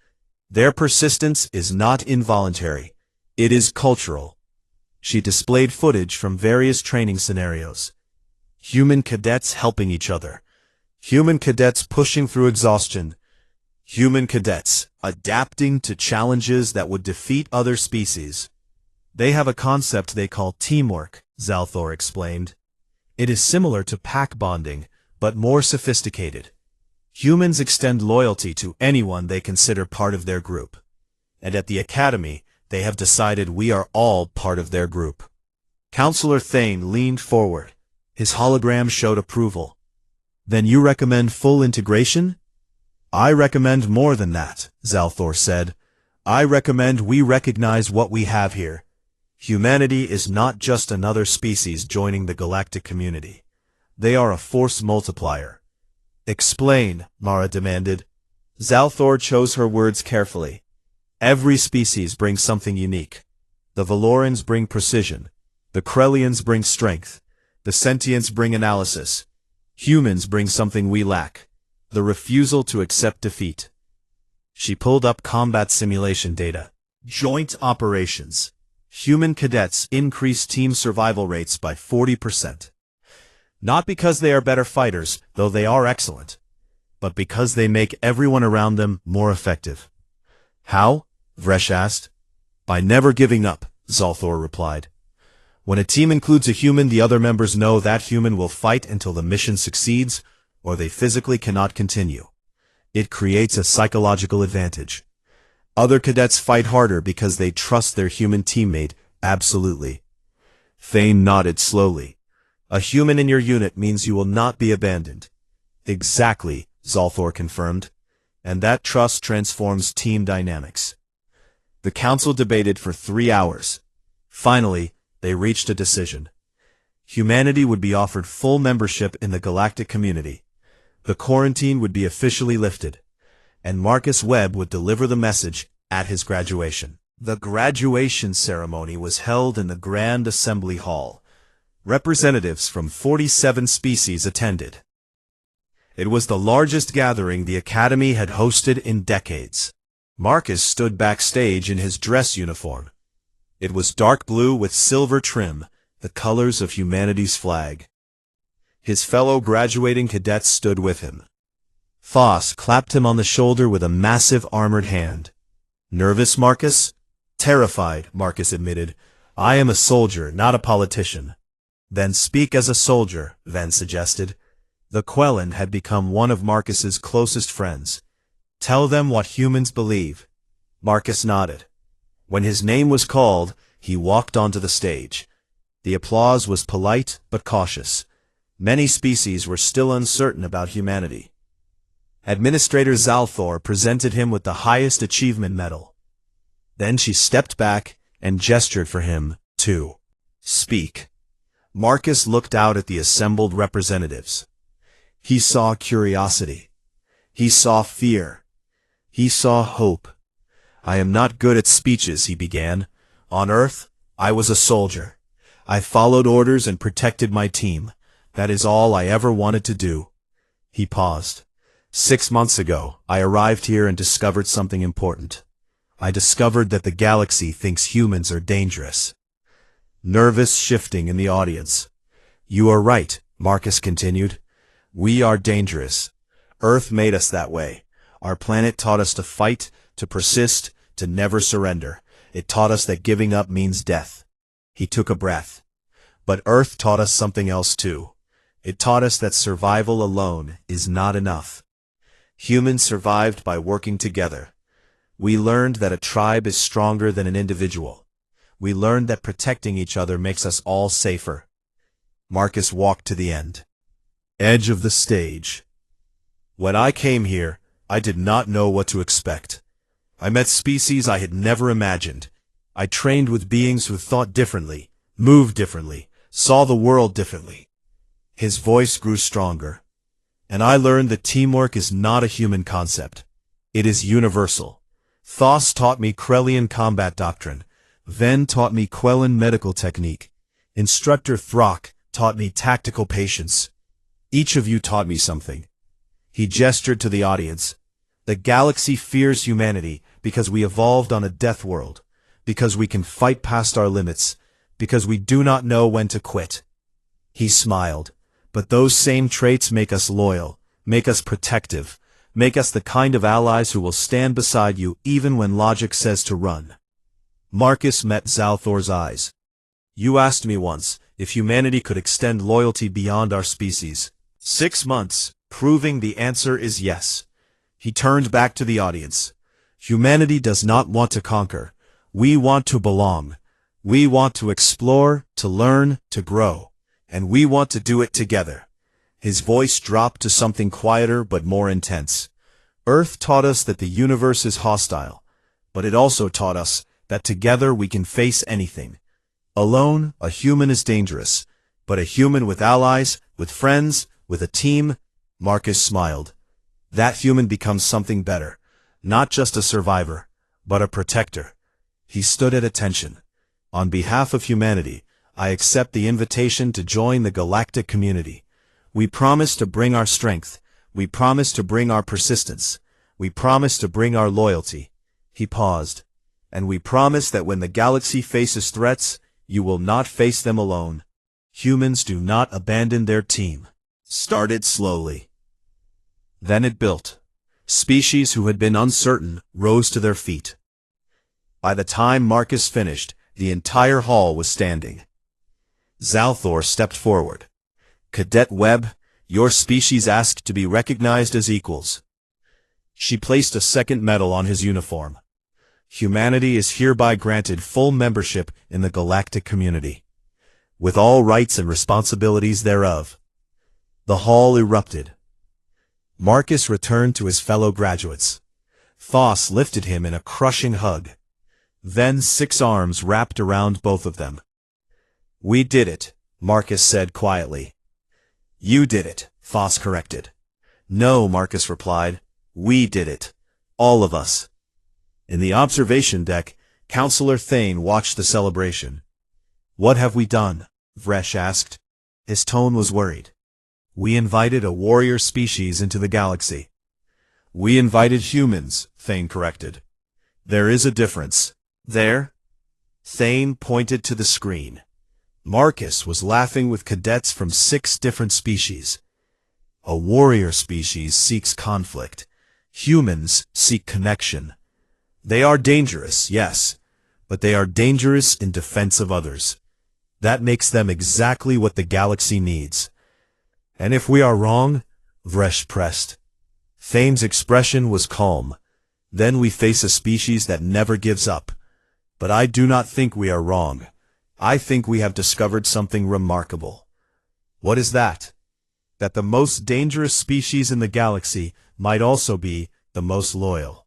Their persistence is not involuntary. It is cultural. She displayed footage from various training scenarios. Human cadets helping each other. Human cadets pushing through exhaustion. Human cadets adapting to challenges that would defeat other species. They have a concept they call teamwork, Zolthor explained. It is similar to pack bonding, but more sophisticated. Humans extend loyalty to anyone they consider part of their group. And at the Academy, they have decided we are all part of their group. Counselor Thane leaned forward. His hologram showed approval. Then you recommend full integration? I recommend more than that, Zolthor said. I recommend we recognize what we have here. Humanity is not just another species joining the galactic community. They are a force multiplier. Explain, Mara demanded. Zolthor chose her words carefully. Every species brings something unique. The Valorans bring precision. The Krellians bring strength. The Sentients bring analysis. Humans bring something we lack. The refusal to accept defeat. She pulled up combat simulation data. Joint operations. Human cadets increase team survival rates by 40%. Not because they are better fighters, though they are excellent, but because they make everyone around them more effective. How? Vresh asked. By never giving up, Zolthor replied. When a team includes a human, the other members know that human will fight until the mission succeeds, or they physically cannot continue. It creates a psychological advantage. Other cadets fight harder because they trust their human teammate, absolutely. Thane nodded slowly. A human in your unit means you will not be abandoned. Exactly, Zolthor confirmed. And that trust transforms team dynamics. The council debated for 3 hours. Finally, they reached a decision. Humanity would be offered full membership in the galactic community. The quarantine would be officially lifted. And Marcus Webb would deliver the message at his graduation. The graduation ceremony was held in the Grand Assembly Hall. Representatives from 47 species attended. It was the largest gathering the Academy had hosted in decades. Marcus stood backstage in his dress uniform. It was dark blue with silver trim, the colors of humanity's flag. His fellow graduating cadets stood with him. Foss clapped him on the shoulder with a massive armored hand. Nervous, Marcus? Terrified, Marcus admitted. I am a soldier, not a politician. Then speak as a soldier, Ven suggested. The Quellan had become one of Marcus's closest friends. Tell them what humans believe. Marcus nodded. When his name was called, he walked onto the stage. The applause was polite but cautious. Many species were still uncertain about humanity. Administrator Zolthor presented him with the highest achievement medal. Then she stepped back and gestured for him to speak. Marcus looked out at the assembled representatives. He saw curiosity. He saw fear. He saw hope. "I am not good at speeches," he began. "On Earth, I was a soldier. I followed orders and protected my team. That is all I ever wanted to do." He paused. 6 months ago, I arrived here and discovered something important. I discovered that the galaxy thinks humans are dangerous. Nervous shifting in the audience. "You are right," Marcus continued. "We are dangerous. Earth made us that way. Our planet taught us to fight, to persist, to never surrender. It taught us that giving up means death." He took a breath. "But Earth taught us something else too. It taught us that survival alone is not enough. Humans survived by working together. We learned that a tribe is stronger than an individual. We learned that protecting each other makes us all safer." Marcus walked to the end. Edge of the stage. "When I came here, I did not know what to expect. I met species I had never imagined. I trained with beings who thought differently, moved differently, saw the world differently." His voice grew stronger. "And I learned that teamwork is not a human concept. It is universal. Thos taught me Krellian combat doctrine. Ven taught me Quellan medical technique. Instructor Throck taught me tactical patience. Each of you taught me something." He gestured to the audience. "The galaxy fears humanity because we evolved on a death world, because we can fight past our limits, because we do not know when to quit." He smiled. "But those same traits make us loyal, make us protective, make us the kind of allies who will stand beside you even when logic says to run." Marcus met Zalthor's eyes. "You asked me once if humanity could extend loyalty beyond our species. 6 months, proving the answer is yes." He turned back to the audience. "Humanity does not want to conquer. We want to belong. We want to explore, to learn, to grow. And we want to do it together." His voice dropped to something quieter but more intense. "Earth taught us that the universe is hostile, but it also taught us that together we can face anything. Alone, a human is dangerous, but a human with allies, with friends, with a team—" Marcus smiled. "That human becomes something better, not just a survivor, but a protector." He stood at attention. "On behalf of humanity, I accept the invitation to join the galactic community. We promise to bring our strength. We promise to bring our persistence. We promise to bring our loyalty." He paused. "And we promise that when the galaxy faces threats, you will not face them alone. Humans do not abandon their team." Started slowly. Then it built. Species who had been uncertain rose to their feet. By the time Marcus finished, the entire hall was standing. Zalthor stepped forward. "Cadet Webb, your species asked to be recognized as equals." She placed a second medal on his uniform. "Humanity is hereby granted full membership in the galactic community, with all rights and responsibilities thereof." The hall erupted. Marcus returned to his fellow graduates. Thos lifted him in a crushing hug. Then 6 arms wrapped around both of them. "We did it," Marcus said quietly. "You did it," Thos corrected. "No," Marcus replied. "We did it. All of us." In the observation deck, Counselor Thane watched the celebration. "What have we done?" Vresh asked. His tone was worried. "We invited a warrior species into the galaxy." "We invited humans," Thane corrected. "There is a difference." "There?" Thane pointed to the screen. Marcus was laughing with cadets from 6 different species. A warrior species seeks conflict. Humans seek connection. They are dangerous, yes, but they are dangerous in defense of others. That makes them exactly what the galaxy needs. "And if we are wrong?" Vresh pressed. Thane's expression was calm. "Then we face a species that never gives up. But I do not think we are wrong. I think we have discovered something remarkable." "What is that?" "That the most dangerous species in the galaxy might also be the most loyal."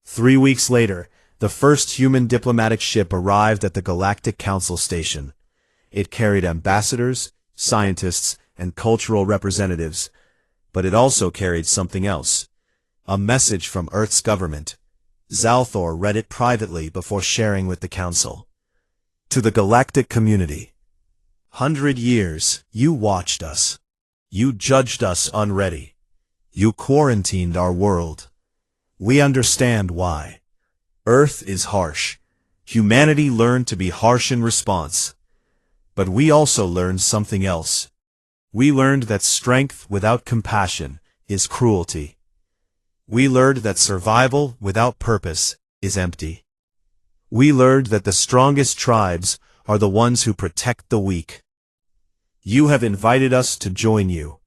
3 weeks later, the first human diplomatic ship arrived at the Galactic Council station. It carried ambassadors, scientists, and cultural representatives, but it also carried something else. A message from Earth's government. Zalthor read it privately before sharing with the Council. To the galactic community. 100 years, you watched us. You judged us unready. You quarantined our world. We understand why. Earth is harsh. Humanity learned to be harsh in response. But we also learned something else. We learned that strength without compassion is cruelty. We learned that survival without purpose is empty. We learned that the strongest tribes are the ones who protect the weak. You have invited us to join you.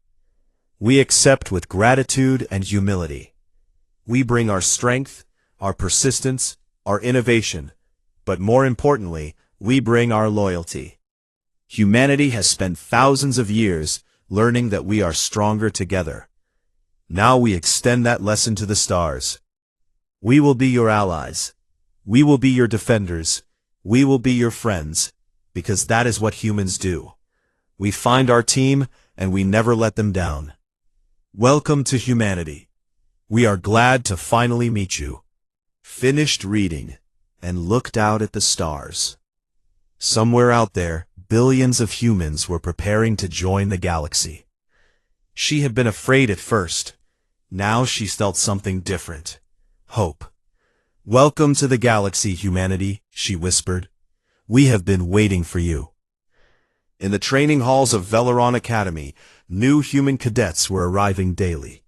We accept with gratitude and humility. We bring our strength, our persistence, our innovation, but more importantly, we bring our loyalty. Humanity has spent thousands of years learning that we are stronger together. Now we extend that lesson to the stars. We will be your allies. We will be your defenders. We will be your friends, because that is what humans do. We find our team, and we never let them down. Welcome to humanity. We are glad to finally meet you. Finished reading, and looked out at the stars. Somewhere out there, billions of humans were preparing to join the galaxy. She had been afraid at first. Now she felt something different. Hope. Welcome to the galaxy, humanity, she whispered. We have been waiting for you. In the training halls of Veleron Academy, new human cadets were arriving daily.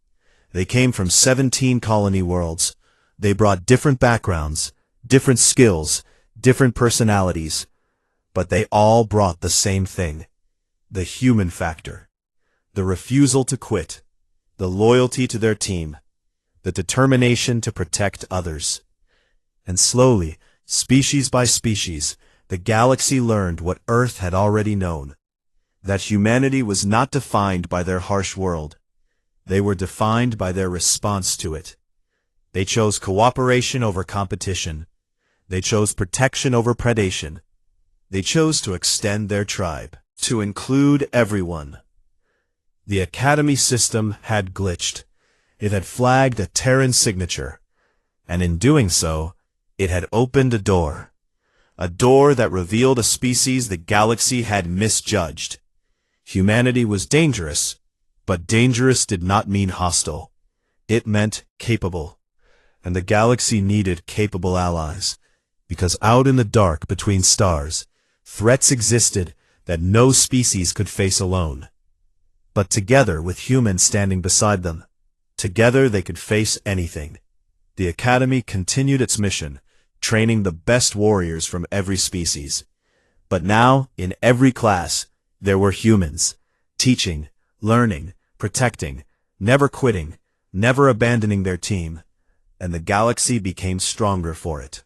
They came from 17 colony worlds. They brought different backgrounds, different skills, different personalities, but they all brought the same thing: the human factor, the refusal to quit, the loyalty to their team, the determination to protect others. And slowly, species by species, the galaxy learned what Earth had already known: that humanity was not defined by their harsh world. They were defined by their response to it. They chose cooperation over competition. They chose protection over predation. They chose to extend their tribe, to include everyone. The Academy system had glitched. It had flagged a Terran signature, and in doing so, it had opened a door that revealed a species the galaxy had misjudged. Humanity was dangerous, but dangerous did not mean hostile. It meant capable, and the galaxy needed capable allies, because out in the dark between stars, threats existed that no species could face alone. But together, with humans standing beside them, together they could face anything. The Academy continued its mission, training the best warriors from every species. But now, in every class, there were humans, teaching, learning, protecting, never quitting, never abandoning their team, and the galaxy became stronger for it.